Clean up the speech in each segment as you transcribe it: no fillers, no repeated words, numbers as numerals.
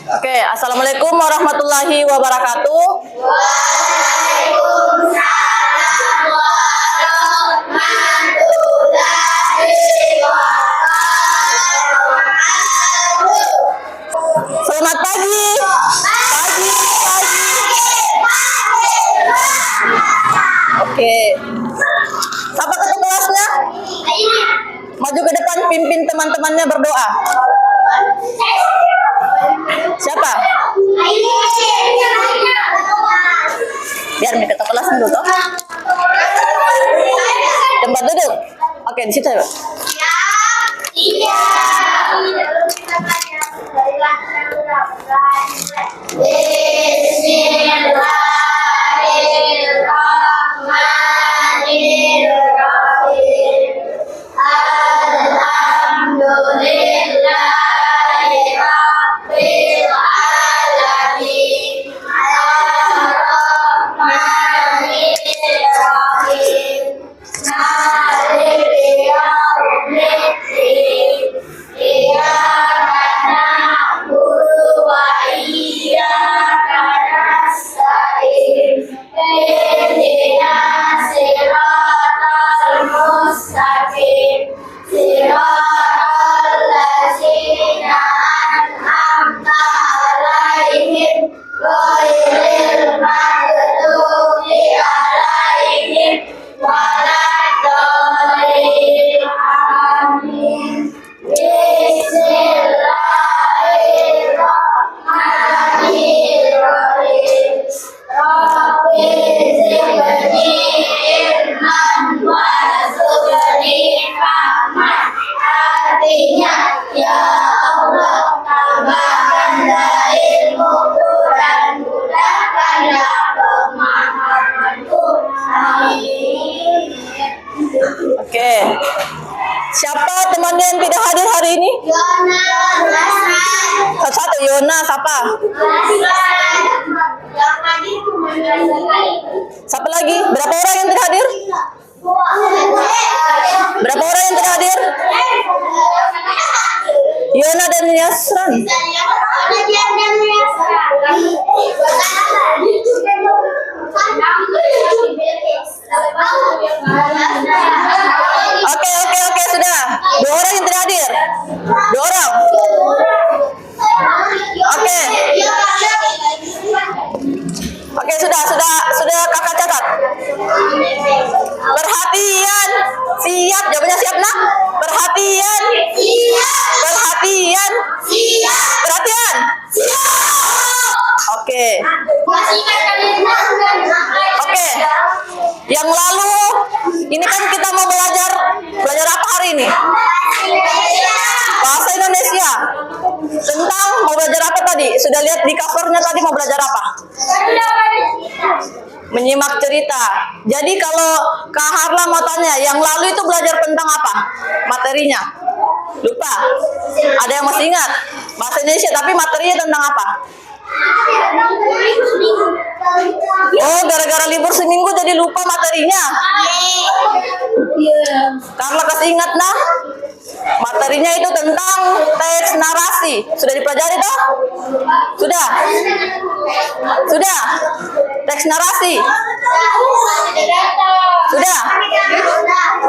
Oke, assalamualaikum warahmatullahi wabarakatuh. Waalaikumsalam warahmatullahi wabarakatuh. Selamat pagi. Pagi. Oke. Siapa ketua kelasnya? Maju ke depan, pimpin teman-temannya berdoa. Siapa? Biar mereka ketua kelas dulu toh. Tempat duduk. Oke, di situ ya. Iya. Oke. Siapa temannya yang tidak hadir hari ini? Yona. Satu Yona, siapa? Siapa lagi? Berapa orang yang tidak hadir? Berapa orang yang tidak hadir? Yona dan Yasran. Oke, sudah. 2 orang yang tidak hadir. 2 orang. Oke, sudah kakak catat. Perhatian. Siap, jawabannya siap nak? Perhatian. Siap. Perhatian. Siap. Perhatian. Siap. Oke. Yang lalu ini kan kita mau belajar apa hari ini? Bahasa Indonesia. Tentang mau belajar apa tadi? Sudah lihat di covernya tadi mau belajar apa? Menyimak cerita. Jadi kalau Kak Harla mau tanya, yang lalu itu belajar tentang apa? Materinya? Lupa? Ada yang masih ingat? Bahasa Indonesia, tapi materinya tentang apa? Oh, gara-gara libur seminggu jadi lupa materinya. Karena kasih ingat nah, materinya itu tentang teks narasi. Sudah dipelajari toh? Sudah? Teks narasi? Sudah?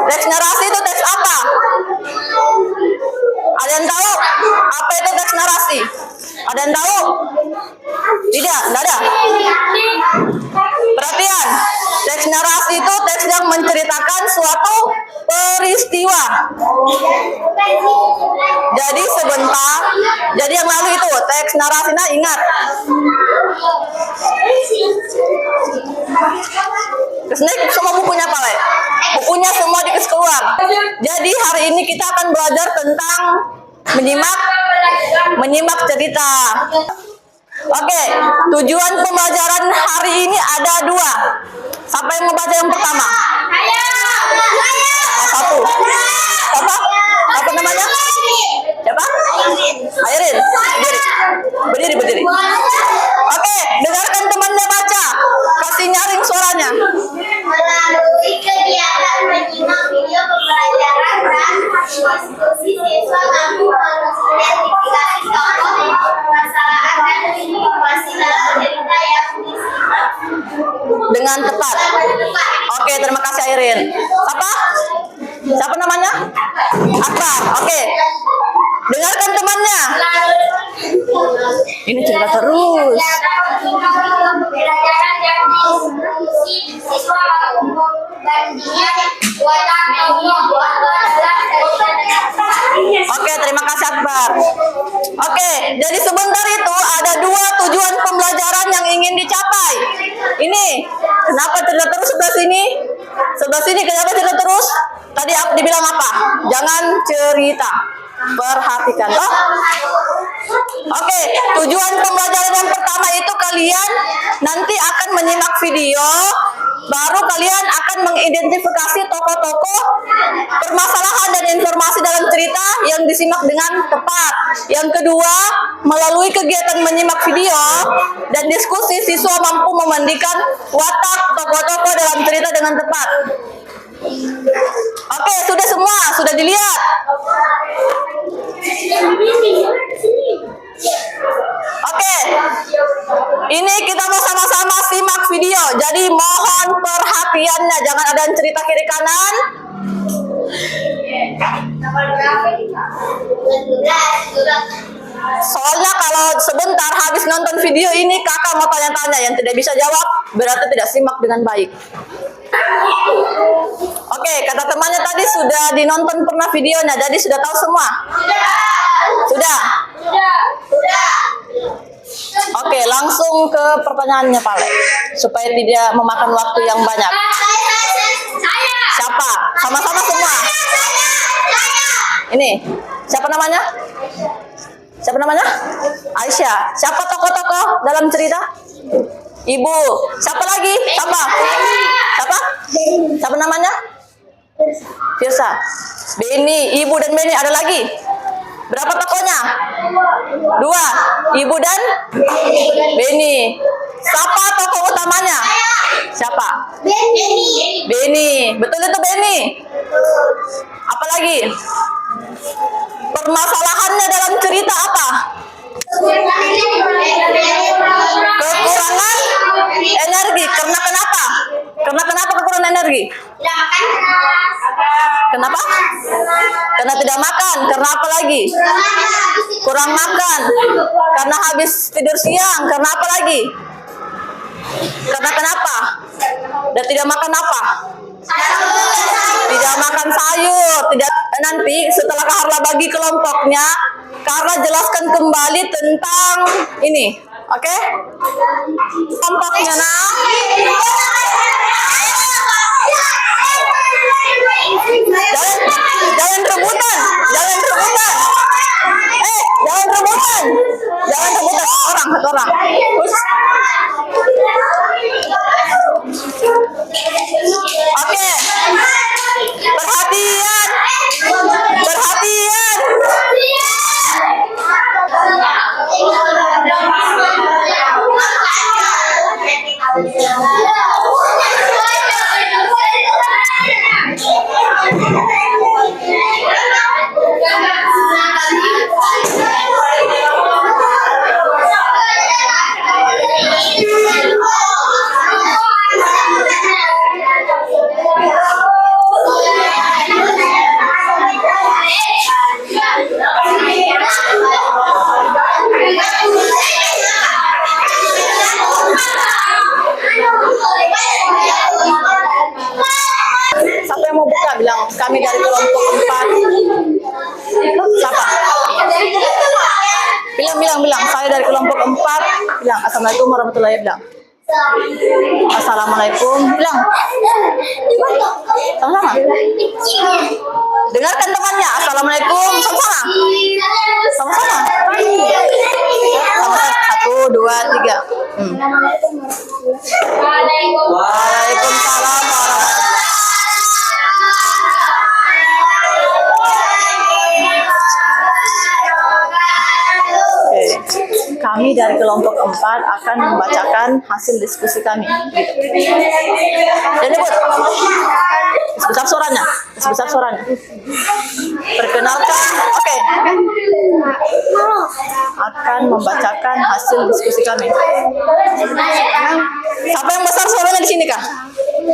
Teks narasi itu teks apa? Ada yang tahu apa itu teks narasi? Ada yang tahu? Tidak ada. Perhatian, teks narasi itu teks yang menceritakan suatu peristiwa. Jadi sebentar, jadi yang lalu itu teks narasinya ingat. Terus semua bukunya apa le? Bukunya semua dikasih keluar. Jadi hari ini kita akan belajar tentang menyimak cerita. Oke, tujuan pembelajaran hari ini ada 2. Siapa yang mau baca yang pertama? Satu. Apa namanya? Siapa? Airin. Berdiri. Oke, dengarkan temannya baca. Kasih nyaring suaranya. Melalui kegiatan menyimak video pembelajaran dan diskusi siswa mampu menyelesaikan kelompok, permasalahan dan dengan tepat. Oke, terima kasih Airin. Apa? Siapa namanya? Akbar. Oke. Dengarkan temannya. Ini cerita terus. Oke, terima kasih Akbar. Oke, jadi sebentar itu ada 2 tujuan pembelajaran yang ingin dicapai. Ini, kenapa cerita terus sebelah sini? Sebelah sini kenapa cerita terus? Tadi dibilang apa? Jangan cerita. Perhatikan toh. Oke, tujuan pembelajaran yang pertama itu kalian nanti akan menyimak video, baru kalian akan mengidentifikasi tokoh-tokoh, permasalahan dan informasi dalam cerita yang disimak dengan tepat. Yang kedua, melalui kegiatan menyimak video dan diskusi, siswa mampu memandikan watak tokoh-tokoh dalam cerita dengan tepat. Oke, sudah semua, sudah dilihat. Oke, ini kita mau sama-sama simak video. Jadi mohon perhatiannya, jangan ada yang cerita kiri kanan. Soalnya kalau sebentar habis nonton video ini kakak mau tanya-tanya, yang tidak bisa jawab berarti tidak simak dengan baik. Oke, kata temannya tadi sudah dinonton pernah videonya, jadi sudah tahu semua? Sudah? Oke, langsung ke pertanyaannya Pak Le, supaya tidak memakan waktu yang banyak. Siapa? Sama-sama semua. Ini, siapa namanya? Siapa namanya? Aisyah. Siapa tokoh-tokoh dalam cerita? Ibu. Siapa lagi? Siapa? Siapa namanya? Firsa. Beni. Ibu dan Beni. Ada lagi? Berapa tokohnya? 2. Ibu dan Beni. Siapa tokoh utamanya? Siapa? Beni. Betul itu Beni. Apa lagi? Permasalahannya dalam cerita apa? Kekurangan energi. Karena kenapa? Kenapa kekurangan energi? Kenapa? Karena tidak makan. Karena apa lagi? Kurang makan. Karena habis tidur siang. Karena apa lagi? Karena kenapa? Dan tidak makan apa? Tidak makan sayur. Tidak. Nanti setelah Kak Harla bagi kelompoknya, Karla jelaskan kembali tentang ini. Oke? Kelompoknya Jangan rebutan. Satu orang. Oke. Perhatian. Siapa yang mau buka? Bilang kami dari kelompok 4. Siapa? Bilang. Saya dari kelompok 4. Bilang assalamualaikum warahmatullahi wabarakatuh. Assalamualaikum. Bilang. Sama-sama. Dengarkan temannya. Assalamualaikum. Sama-sama. Sama-sama. 1, 2, 3. Waalaikumsalam warahmatullahi. kami dari kelompok 4 akan membacakan hasil diskusi kami. Gitu. Dan nyebut sebesar suaranya, sebesar suaranya. Perkenalkan, oke. Akan membacakan hasil diskusi kami. Siapa yang besar suaranya di sini kah?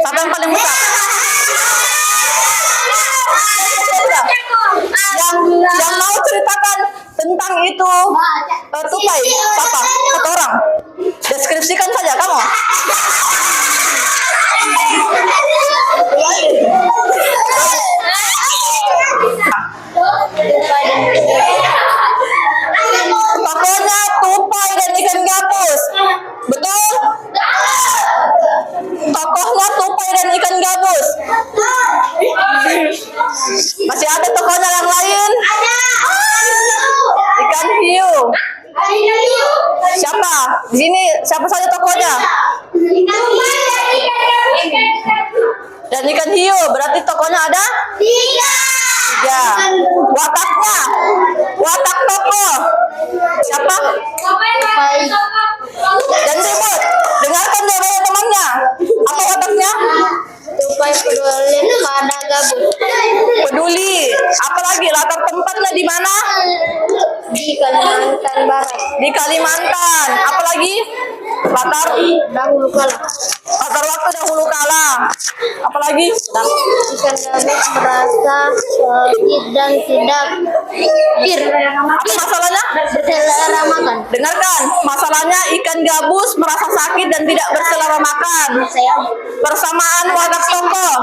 Siapa yang paling besar? Yang mau ceritakan tentang itu tupai siapa? Satu orang. Deskripsikan saja kamu. Pokoknya tupai dan ikan gabus. Betul? Tokohnya tupai dan ikan gabus. Masih ada tokohnya yang lain? Ikan hiu. Siapa? Di sini siapa saja tokohnya? Dan ikan hiu. Berarti tokohnya ada? Tiga. Wataknya. Watak tokoh. Siapa? Dan ribut. Dengarkan jawaban temannya. Apa wataknya? Tupai peduli pada gabus. Peduli. Apalagi latar tempatnya di mana? Di Kalimantan Barat. Di Kalimantan. Apalagi? Latar Dahulu kala. latar waktu dahulu kala. Apalagi? Ikan gabus merasa sakit dan tidak Apa masalahnya? berselera makan. Dengarkan. Masalahnya ikan gabus merasa sakit dan tidak berselera makan. Persamaan watak tokoh.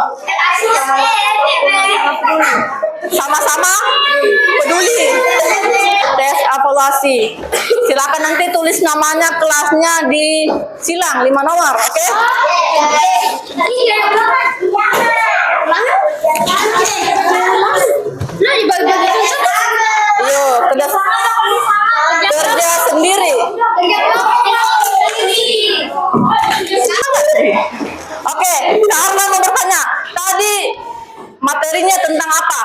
Sama-sama peduli. Tes evaluasi. Silakan nanti tulis namanya kelasnya di silang 5 nomor, oke? Yuk, kerja sendiri. Oke, Kak Arman mau bertanya. Tadi materinya tentang apa?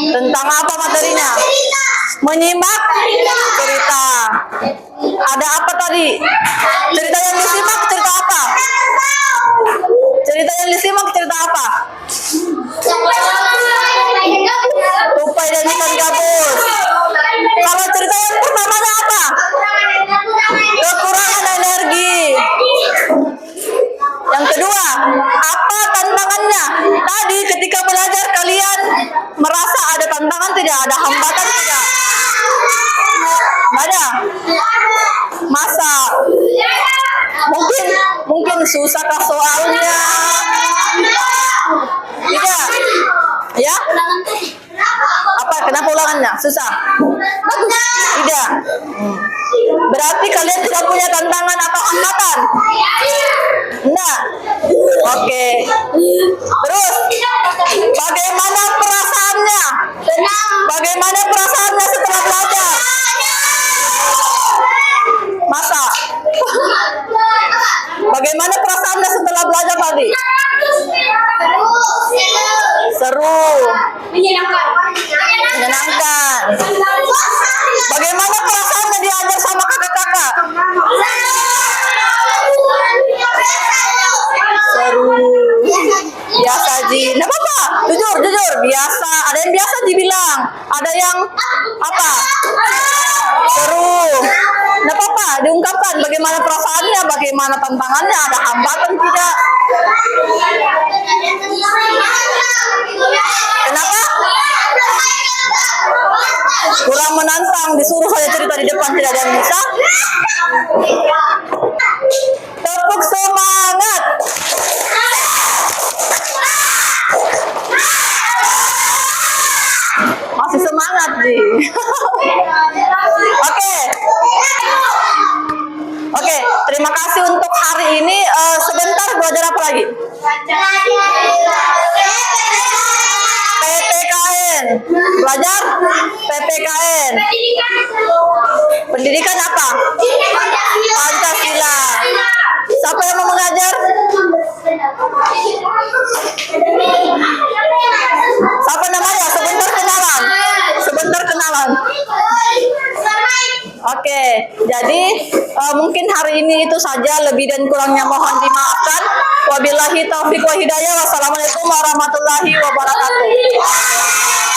Tentang apa materinya? Menyimak cerita. Ada apa tadi? Cerita yang disimak cerita apa? Cerita yang disimak cerita apa? Tupai dan ikan gabus. Kalau cerita yang pertamanya apa? Kekurangan energi. Yang kedua, apa tantangannya? Tadi ketika belajar kalian merasa ada tantangan tidak? Ada hambatan tidak? Ada? Masa? Mungkin susahkah soalnya? Tidak? Ya? Apa? Kenapa ulangannya? Susah? Tidak? Berarti kalian tidak punya tantangan atau hambatan? Enggak? Oke. Terus, bagaimana perasaannya? Bagaimana perasaannya setelah belajar? Masa? Bagaimana perasaannya setelah belajar tadi? Seru. Menyenangkan. Bagaimana perasaannya diajar sama kakak-kakak? Seru. Biasa Ji. Nggak apa-apa. Jujur. Biasa. Ada yang biasa dibilang. Ada yang apa? Seru. Nggak apa-apa. Diungkapkan bagaimana perasaannya, bagaimana tantangannya, ada hambatan tidak? Kenapa? Kurang menantang, disuruh saya cerita di depan tidak ada yang bisa. Tepuk semangat. Masih semangat Ji. Oke, terima kasih untuk hari ini. Sebentar belajar apa lagi? PPKN. Belajar PPKN. Pendidikan apa? Pancasila. Siapa yang mau mengajar? Siapa namanya? Sebentar kenalan. Oke, jadi mungkin hari ini itu saja, lebih dan kurangnya mohon dimaafkan. Wabillahi taufiq wa hidayah. Wassalamualaikum warahmatullahi wabarakatuh.